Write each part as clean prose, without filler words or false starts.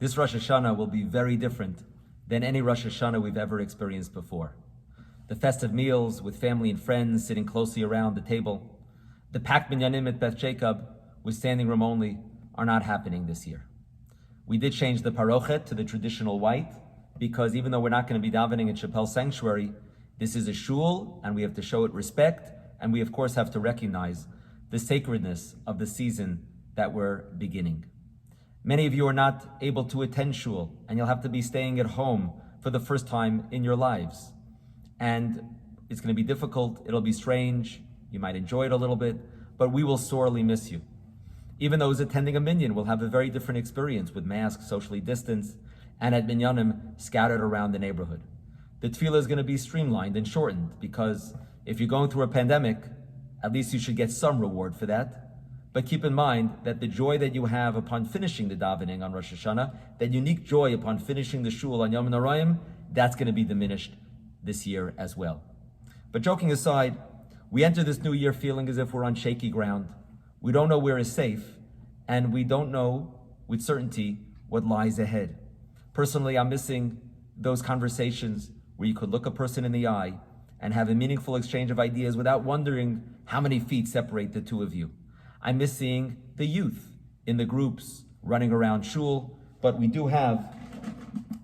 This Rosh Hashanah will be very different than any Rosh Hashanah we've ever experienced before. The festive meals with family and friends sitting closely around the table, the packed minyanim at Beth Jacob with standing room only are not happening this year. We did change the parochet to the traditional white because even though we're not going to be davening in Chappelle Sanctuary, this is a shul and we have to show it respect, and we of course have to recognize the sacredness of the season that we're beginning. Many of you are not able to attend shul and you'll have to be staying at home for the first time in your lives. And it's going to be difficult, it'll be strange, you might enjoy it a little bit, but we will sorely miss you. Even those attending a minyan will have a very different experience with masks, socially distanced, and at minyanim scattered around the neighborhood. The tefillah is going to be streamlined and shortened because if you're going through a pandemic, at least you should get some reward for that. But keep in mind that the joy that you have upon finishing the davening on Rosh Hashanah, that unique joy upon finishing the shul on Yom Narayim, that's going to be diminished this year as well. But joking aside, we enter this new year feeling as if we're on shaky ground. We don't know where is safe, and we don't know with certainty what lies ahead. Personally, I'm missing those conversations where you could look a person in the eye and have a meaningful exchange of ideas without wondering how many feet separate the two of you. I miss seeing the youth in the groups running around shul, but we do have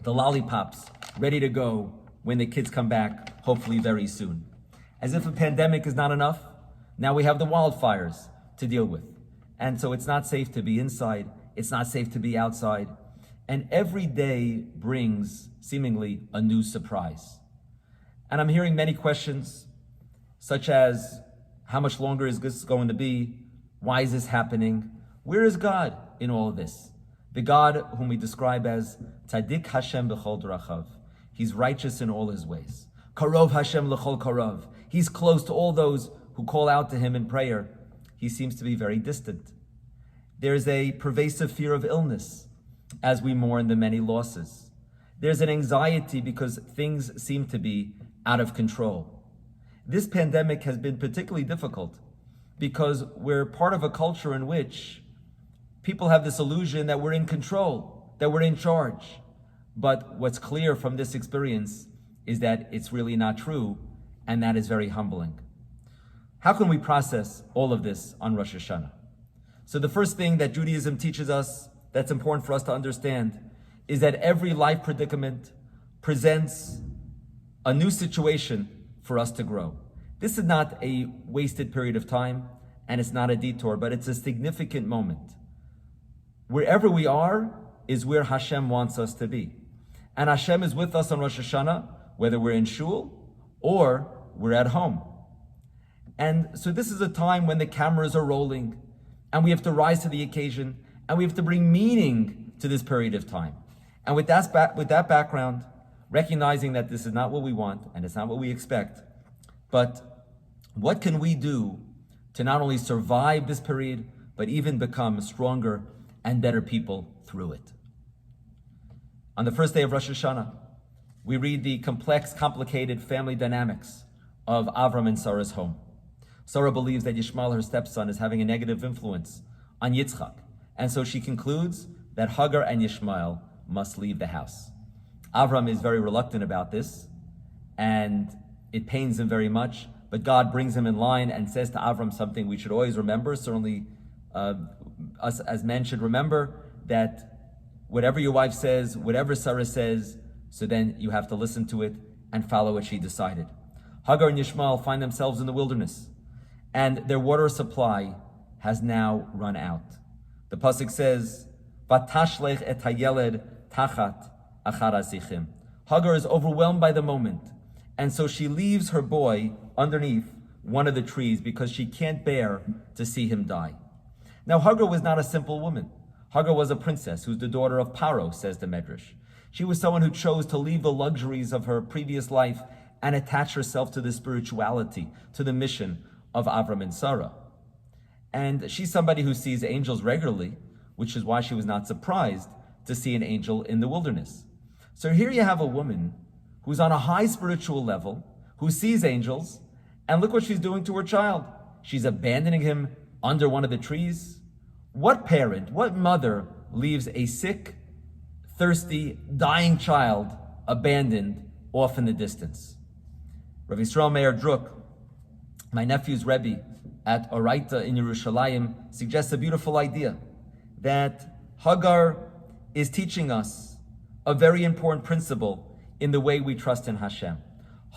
the lollipops ready to go when the kids come back, hopefully very soon. As if a pandemic is not enough, now we have the wildfires to deal with. And so it's not safe to be inside, it's not safe to be outside. And every day brings seemingly a new surprise. And I'm hearing many questions, such as, how much longer is this going to be? Why is this happening? Where is God in all of this? The God whom we describe as Tzaddik Hashem b'chol drachav. He's righteous in all his ways. Karov Hashem l'chol karov. He's close to all those who call out to him in prayer. He seems to be very distant. There's a pervasive fear of illness as we mourn the many losses. There's an anxiety because things seem to be out of control. This pandemic has been particularly difficult because we're part of a culture in which people have this illusion that we're in control, that we're in charge. But what's clear from this experience is that it's really not true, and that is very humbling. How can we process all of this on Rosh Hashanah? So the first thing that Judaism teaches us that's important for us to understand is that every life predicament presents a new situation for us to grow. This is not a wasted period of time, and it's not a detour, but it's a significant moment. Wherever we are is where Hashem wants us to be. And Hashem is with us on Rosh Hashanah, whether we're in shul or we're at home. And so this is a time when the cameras are rolling, and we have to rise to the occasion, and we have to bring meaning to this period of time. And with that background, recognizing that this is not what we want, and it's not what we expect, but what can we do to not only survive this period, but even become stronger and better people through it? On the first day of Rosh Hashanah, we read the complex, complicated family dynamics of Avram and Sarah's home. Sarah believes that Yishmael, her stepson, is having a negative influence on Yitzchak, and so she concludes that Hagar and Yishmael must leave the house. Avram is very reluctant about this, and it pains him very much, but God brings him in line and says to Avram something we should always remember. Certainly us as men should remember that whatever your wife says, whatever Sarah says, so then you have to listen to it and follow what she decided. Hagar and Yishmael find themselves in the wilderness, and their water supply has now run out. The pasuk says, "Vatashlech et hayeled tachat achar asichim." Hagar is overwhelmed by the moment, and so she leaves her boy underneath one of the trees because she can't bear to see him die. Now, Hagar was not a simple woman. Hagar was a princess who's the daughter of Paro, says the Medrash. She was someone who chose to leave the luxuries of her previous life and attach herself to the spirituality, to the mission of Avram and Sarah. And she's somebody who sees angels regularly, which is why she was not surprised to see an angel in the wilderness. So here you have a woman who's on a high spiritual level, who sees angels, and look what she's doing to her child. She's abandoning him under one of the trees. What parent, what mother leaves a sick, thirsty, dying child abandoned off in the distance. Rabbi Yisrael Meir Druk, my nephew's Rabbi at Oraita in Yerushalayim, suggests a beautiful idea that Hagar is teaching us a very important principle in the way we trust in Hashem.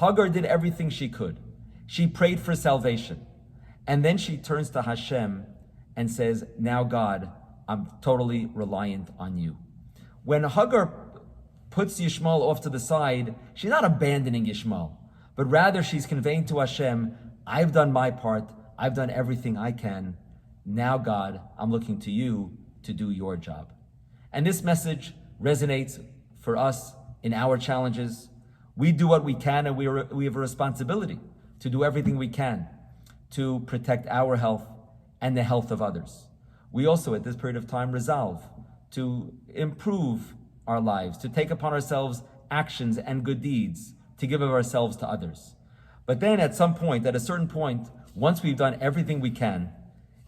Hagar did everything she could. She prayed for salvation. And then she turns to Hashem and says, now God, I'm totally reliant on you. When Hagar puts Yishmael off to the side, she's not abandoning Yishmael, but rather she's conveying to Hashem, I've done my part, I've done everything I can. Now God, I'm looking to you to do your job. And this message resonates for us in our challenges. We do what we can, and we have a responsibility to do everything we can to protect our health and the health of others. We also, at this period of time, resolve to improve our lives, to take upon ourselves actions and good deeds, to give of ourselves to others. But then at a certain point, once we've done everything we can,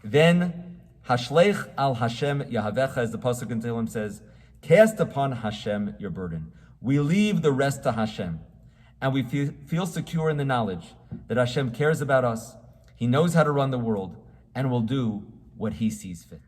then Hashleich al Hashem Yahavecha, as the Pasuk in Tehillim says, cast upon Hashem your burden. We leave the rest to Hashem, and we feel secure in the knowledge that Hashem cares about us, He knows how to run the world, and will do what He sees fit.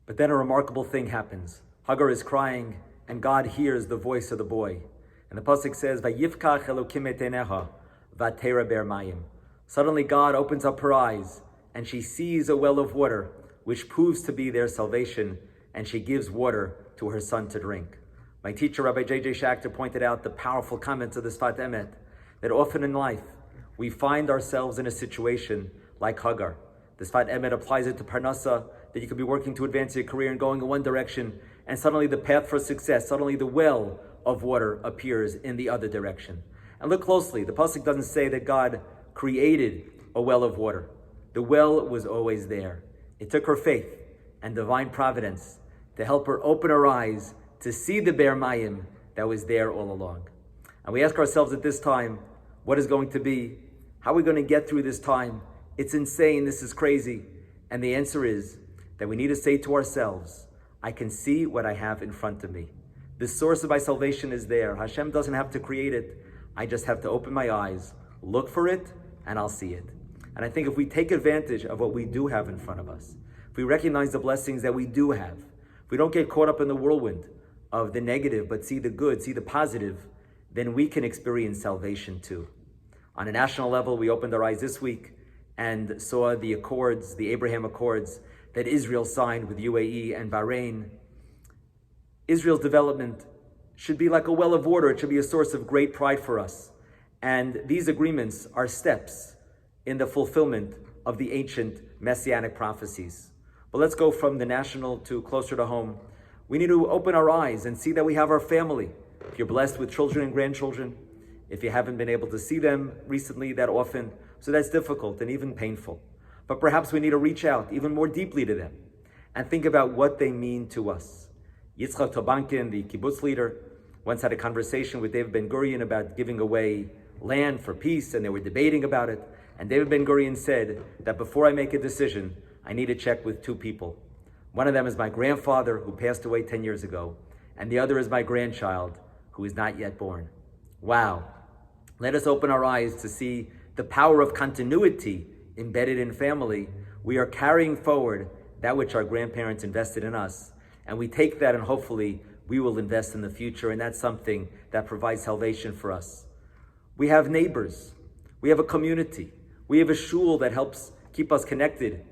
But then a remarkable thing happens. Hagar is crying, and God hears the voice of the boy. And the Pasuk says, Vayifkach Elokim et eineha, vatera ber mayim. Suddenly God opens up her eyes, and she sees a well of water, which proves to be their salvation, and she gives water to her son to drink. My teacher, Rabbi J.J. Schachter, pointed out the powerful comments of the Sfat Emet, that often in life, we find ourselves in a situation like Hagar. The Sfat Emet applies it to Parnasa, that you could be working to advance your career and going in one direction, and suddenly the path for success, suddenly the well of water appears in the other direction. And look closely, the Pasuk doesn't say that God created a well of water. The well was always there. It took her faith and divine providence to help her open her eyes to see the Be'er Mayim that was there all along. And we ask ourselves at this time, what is going to be? How are we going to get through this time? It's insane, this is crazy. And the answer is that we need to say to ourselves, I can see what I have in front of me. The source of my salvation is there. Hashem doesn't have to create it. I just have to open my eyes, look for it, and I'll see it. And I think if we take advantage of what we do have in front of us, if we recognize the blessings that we do have, if we don't get caught up in the whirlwind of the negative, but see the good, see the positive, then we can experience salvation too. On a national level, we opened our eyes this week and saw the Accords, the Abraham Accords, that Israel signed with UAE and Bahrain. Israel's development should be like a well of water. It should be a source of great pride for us. And these agreements are steps in the fulfillment of the ancient messianic prophecies. But let's go from the national to closer to home. We need to open our eyes and see that we have our family. If you're blessed with children and grandchildren, if you haven't been able to see them recently that often, so that's difficult and even painful. But perhaps we need to reach out even more deeply to them and think about what they mean to us. Yitzchak Tobankin, the kibbutz leader, once had a conversation with David Ben-Gurion about giving away land for peace, and they were debating about it. And David Ben-Gurion said that before I make a decision, I need to check with two people. One of them is my grandfather, who passed away 10 years ago, and the other is my grandchild, who is not yet born. Wow. Let us open our eyes to see the power of continuity embedded in family. We are carrying forward that which our grandparents invested in us, and we take that and hopefully we will invest in the future, and that's something that provides salvation for us. We have neighbors. We have a community. We have a shul that helps keep us connected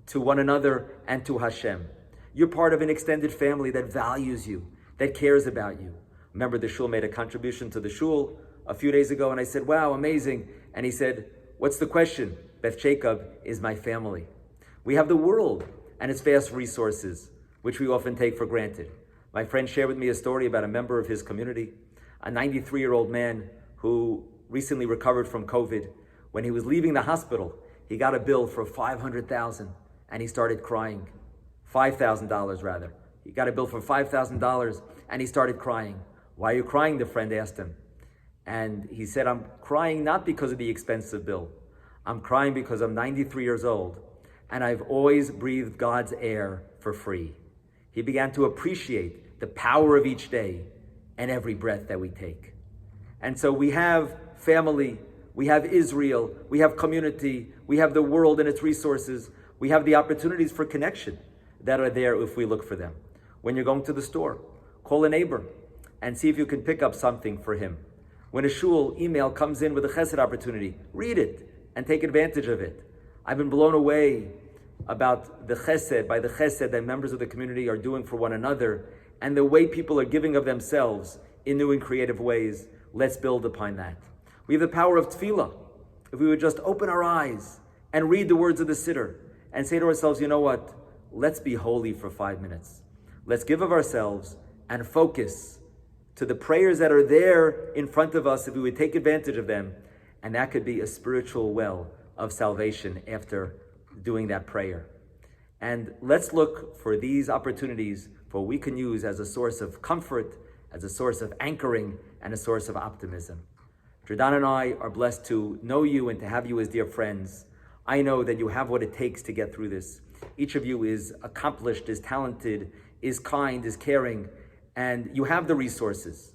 to one another and to Hashem. You're part of an extended family that values you, that cares about you. Remember, the shul made a contribution to the shul a few days ago, and I said, wow, amazing. And he said, what's the question? Beth Jacob is my family. We have the world and its vast resources, which we often take for granted. My friend shared with me a story about a member of his community, a 93-year-old man who recently recovered from COVID. When he was leaving the hospital, he got a bill for $500,000 and he started crying. $5,000 rather. He got a bill for $5,000 and he started crying. Why are you crying? The friend asked him. And he said, I'm crying not because of the expensive bill. I'm crying because I'm 93 years old and I've always breathed God's air for free. He began to appreciate the power of each day and every breath that we take. And so we have family, we have Israel, we have community, we have the world and its resources, we have the opportunities for connection that are there if we look for them. When you're going to the store, call a neighbor and see if you can pick up something for him. When a shul email comes in with a chesed opportunity, read it and take advantage of it. I've been blown away about the chesed that members of the community are doing for one another, and the way people are giving of themselves in new and creative ways. Let's build upon that. We have the power of tefillah. If we would just open our eyes and read the words of the siddur and say to ourselves, you know what? Let's be holy for 5 minutes. Let's give of ourselves and focus to the prayers that are there in front of us if we would take advantage of them. And that could be a spiritual well of salvation after doing that prayer. And let's look for these opportunities for what we can use as a source of comfort, as a source of anchoring, and a source of optimism. Jordan and I are blessed to know you and to have you as dear friends. I know that you have what it takes to get through this. Each of you is accomplished, is talented, is kind, is caring, and you have the resources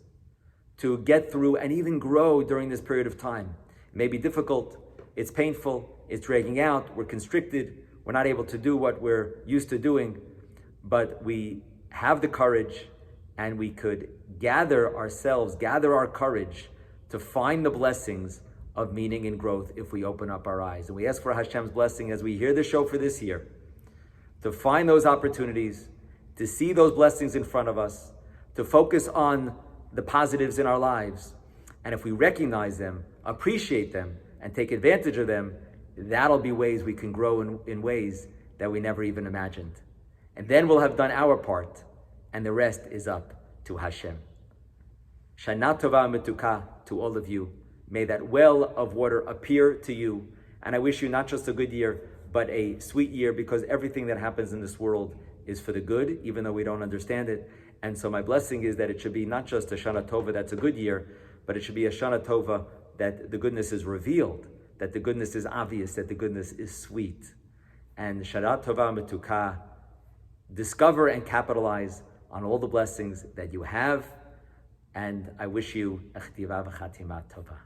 to get through and even grow during this period of time. It may be difficult, it's painful, it's dragging out, we're constricted, we're not able to do what we're used to doing, but we have the courage and we could gather our courage to find the blessings of meaning and growth if we open up our eyes. And we ask for Hashem's blessing as we hear the show for this year, to find those opportunities, to see those blessings in front of us, to focus on the positives in our lives. And if we recognize them, appreciate them, and take advantage of them, that'll be ways we can grow in ways that we never even imagined. And then we'll have done our part, and the rest is up to Hashem. Shana Tova Metuka to all of you. May that well of water appear to you. And I wish you not just a good year, but a sweet year, because everything that happens in this world is for the good, even though we don't understand it. And so my blessing is that it should be not just a Shana Tova that's a good year, but it should be a Shana Tova that the goodness is revealed, that the goodness is obvious, that the goodness is sweet. And Shana Tova Metuka, discover and capitalize on all the blessings that you have. And I wish you a Chtiva v'Chatima Tova.